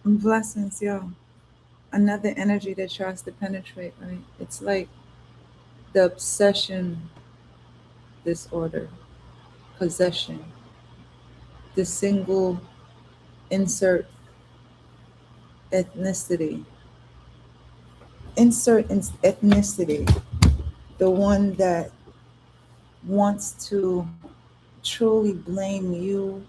Blessings, yo. Another energy that tries to penetrate, right? It's like the obsession disorder, possession, the single insert ethnicity, ethnicity, the one that wants to truly blame you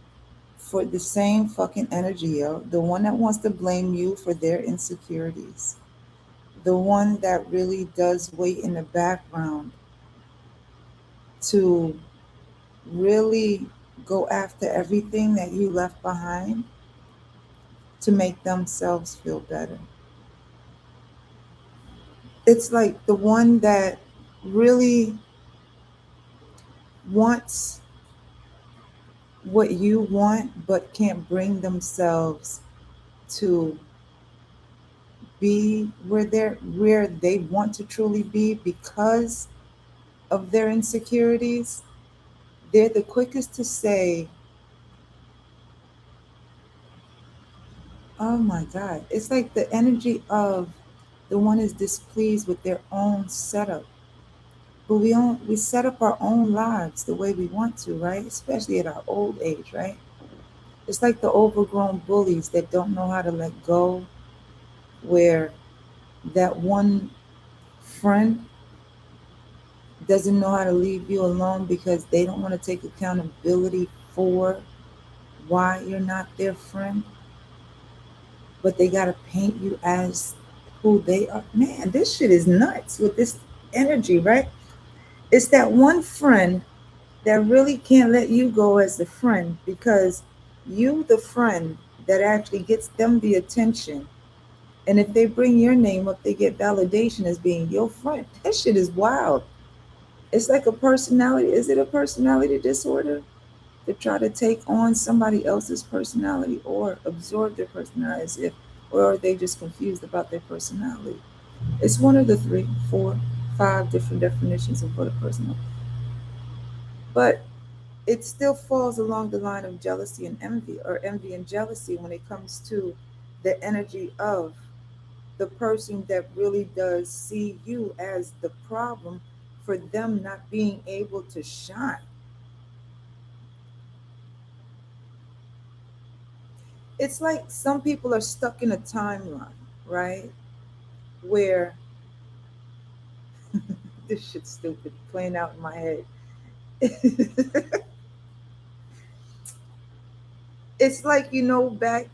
for the same fucking energy, yo. The one that wants to blame you for their insecurities, the one that really does wait in the background to really go after everything that you left behind to make themselves feel better. It's like the one that really wants what you want but can't bring themselves to be where they want to truly be because of their insecurities. They're the quickest to say, oh my God. It's like the energy of the one is displeased with their own setup. But we set up our own lives the way we want to, right? Especially at our old age, right? It's like the overgrown bullies that don't know how to let go, where that one friend doesn't know how to leave you alone because they don't want to take accountability for why you're not their friend, but they got to paint you as who they are. Man, this shit is nuts with this energy, right? It's that one friend that really can't let you go as the friend because you the friend that actually gets them the attention. And if they bring your name up, they get validation as being your friend. That shit is wild. It's like a personality. Is it a personality disorder to try to take on somebody else's personality or absorb their personality as if, or are they just confused about their personality? It's one of the three, four, five different definitions of what a personality. But it still falls along the line of jealousy and envy, or envy and jealousy, when it comes to the energy of the person that really does see you as the problem for them not being able to shine. It's like some people are stuck in a timeline, right? Where this shit's stupid, playing out in my head. It's like, back,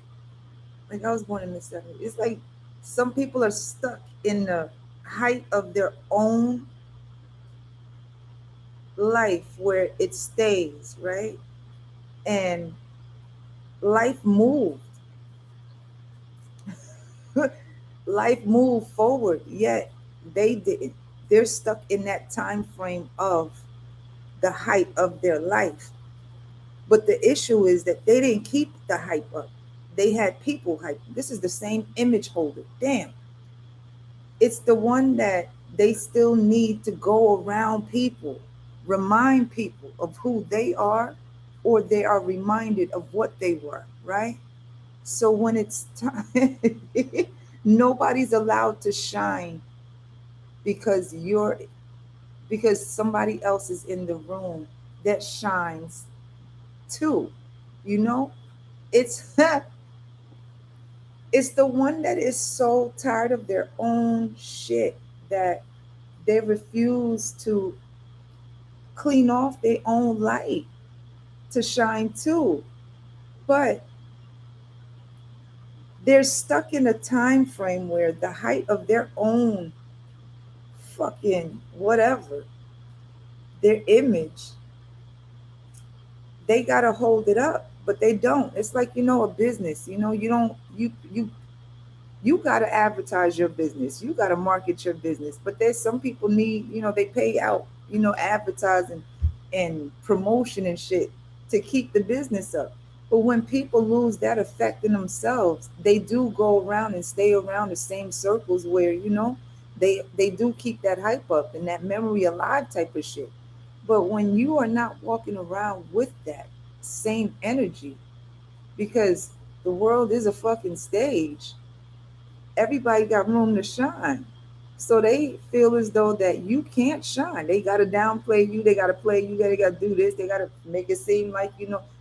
like I was born in the 70s. It's like some people are stuck in the height of their own life where it stays, right? And life moved. Life moved forward, yet they didn't. They're stuck in that time frame of the height of their life. But the issue is that they didn't keep the hype up. They had people hype. This is the same image holder. Damn. It's the one that they still need to go around people, remind people of who they are, or they are reminded of what they were, right? So when it's time, nobody's allowed to shine because because somebody else is in the room that shines too. You know, it's it's the one that is so tired of their own shit that they refuse to clean off their own light to shine too. But they're stuck in a time frame where the height of their own fucking whatever, their image, they gotta hold it up, but they don't. It's like, a business. You don't you gotta advertise your business. You gotta market your business. But there's some people need, they pay out, advertising and promotion and shit to keep the business up. But when people lose that effect in themselves, they do go around and stay around the same circles where, they do keep that hype up and that memory alive type of shit. But when you are not walking around with that same energy, because The world is a fucking stage. Everybody got room to shine. So they feel as though that you can't shine. They gotta downplay you. They gotta play you. They gotta do this. They gotta make it seem like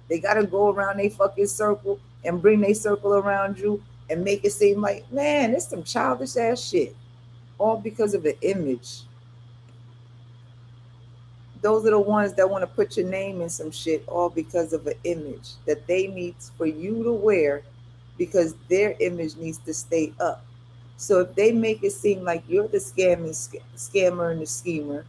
They gotta go around their fucking circle and bring their circle around you and make it seem like, man, it's some childish ass shit. All because of an image. Those are the ones that want to put your name in some shit, all because of an image that they need for you to wear, because their image needs to stay up. So if they make it seem like you're the scammer and the schemer,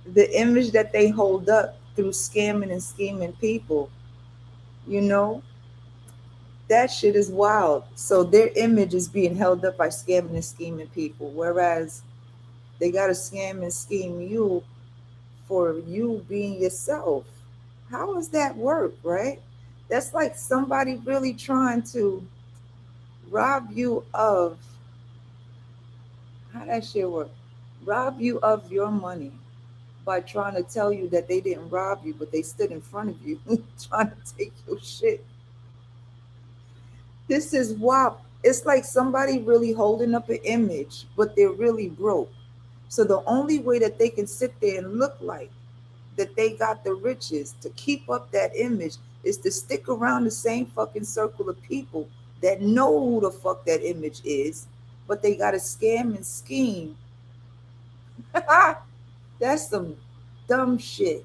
the image that they hold up through scamming and scheming people, you know, that shit is wild. So their image is being held up by scamming and scheming people, whereas they got to scam and scheme you for you being yourself. How does that work, right? That's like somebody really trying to rob you of, how that shit work? Rob you of your money by trying to tell you that they didn't rob you, but they stood in front of you trying to take your shit. This is WAP. It's like somebody really holding up an image, but they're really broke. So the only way that they can sit there and look like that they got the riches to keep up that image is to stick around the same fucking circle of people that know who the fuck that image is, but they got to scam and scheme. That's some dumb shit.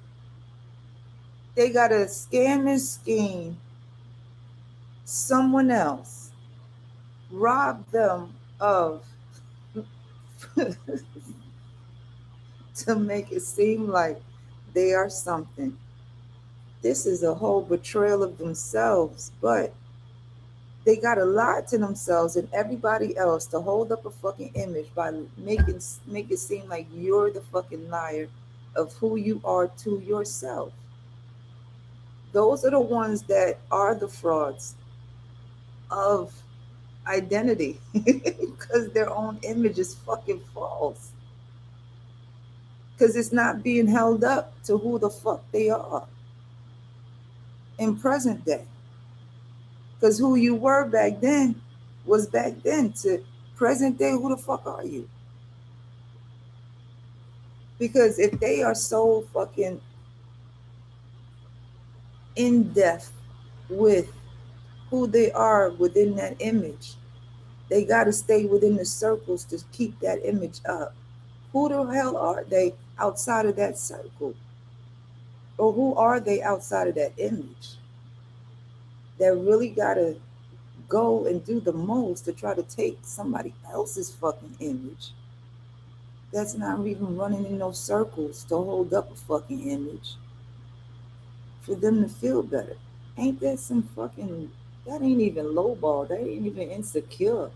They got to scam and scheme someone else, rob them of to make it seem like they are something. This is a whole betrayal of themselves, but they gotta lie to themselves and everybody else to hold up a fucking image by make it seem like you're the fucking liar of who you are to yourself. Those are the ones that are the frauds of identity because their own image is fucking false. Because it's not being held up to who the fuck they are in present day. Because who you were back then was back then to present day, who the fuck are you? Because if they are so fucking in depth with who they are within that image, they got to stay within the circles to keep that image up. Who the hell are they outside of that circle? Or who are they outside of that image that really got to go and do the most to try to take somebody else's fucking image that's not even running in those circles to hold up a fucking image for them to feel better? Ain't that some fucking, that ain't even lowball, that ain't even insecure.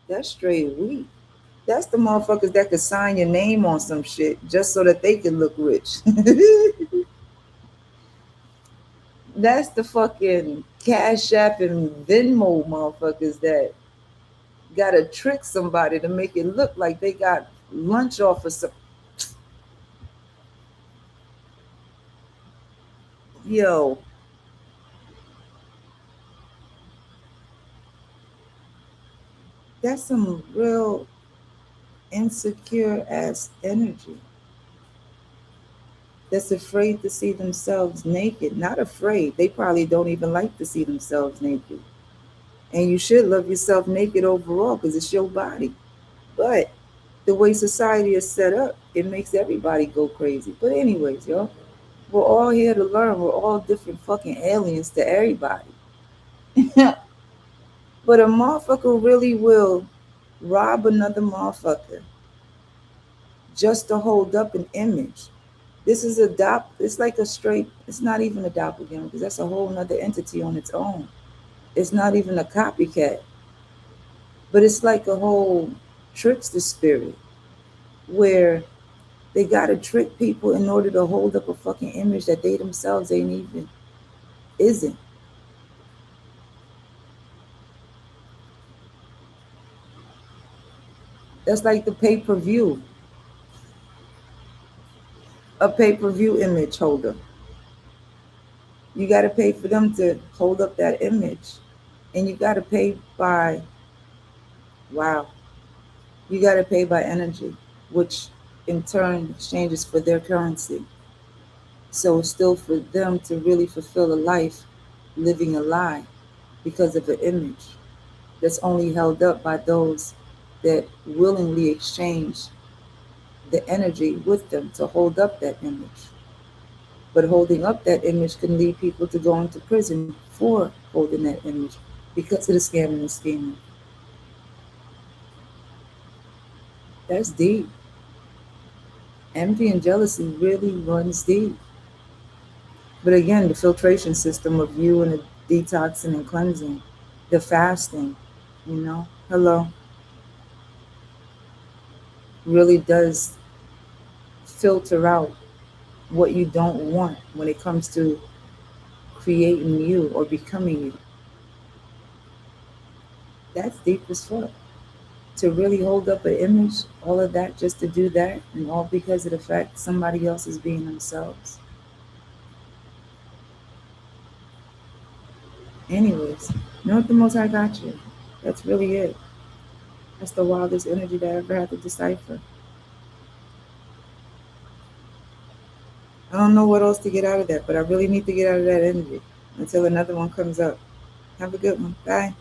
That's straight weak. That's the motherfuckers that could sign your name on some shit just so that they can look rich. That's the fucking Cash App and Venmo motherfuckers that gotta trick somebody to make it look like they got lunch off of some. Yo, that's some real insecure ass energy that's afraid to see themselves naked. Not afraid, they probably don't even like to see themselves naked. And you should love yourself naked overall because it's your body. But the way society is set up, it makes everybody go crazy. But, anyways, yo, we're all here to learn. We're all different fucking aliens to everybody. But a motherfucker really will rob another motherfucker just to hold up an image. This is it's like a straight, it's not even a doppelganger because that's a whole nother entity on its own. It's not even a copycat, but it's like a whole trickster spirit where they gotta trick people in order to hold up a fucking image that they themselves ain't even isn't. That's like the pay-per-view, a pay-per-view image holder. You got to pay for them to hold up that image. And you got to pay by, wow, you got to pay by energy, which in turn exchanges for their currency. So it's still for them to really fulfill a life living a lie because of an image that's only held up by those that willingly exchange the energy with them to hold up that image. But holding up that image can lead people to go into prison for holding that image because of the scamming and scheming. That's deep. Envy and jealousy really runs deep. But again, the filtration system of you and the detoxing and cleansing, the fasting, hello, really does filter out what you don't want when it comes to creating you or becoming you. That's deep as fuck. To really hold up an image, all of that just to do that, and all because of the fact somebody else is being themselves. Anyways, know what the most High got you. That's really it. That's the wildest energy that I ever had to decipher. I don't know what else to get out of that, but I really need to get out of that energy until another one comes up. Have a good one. Bye.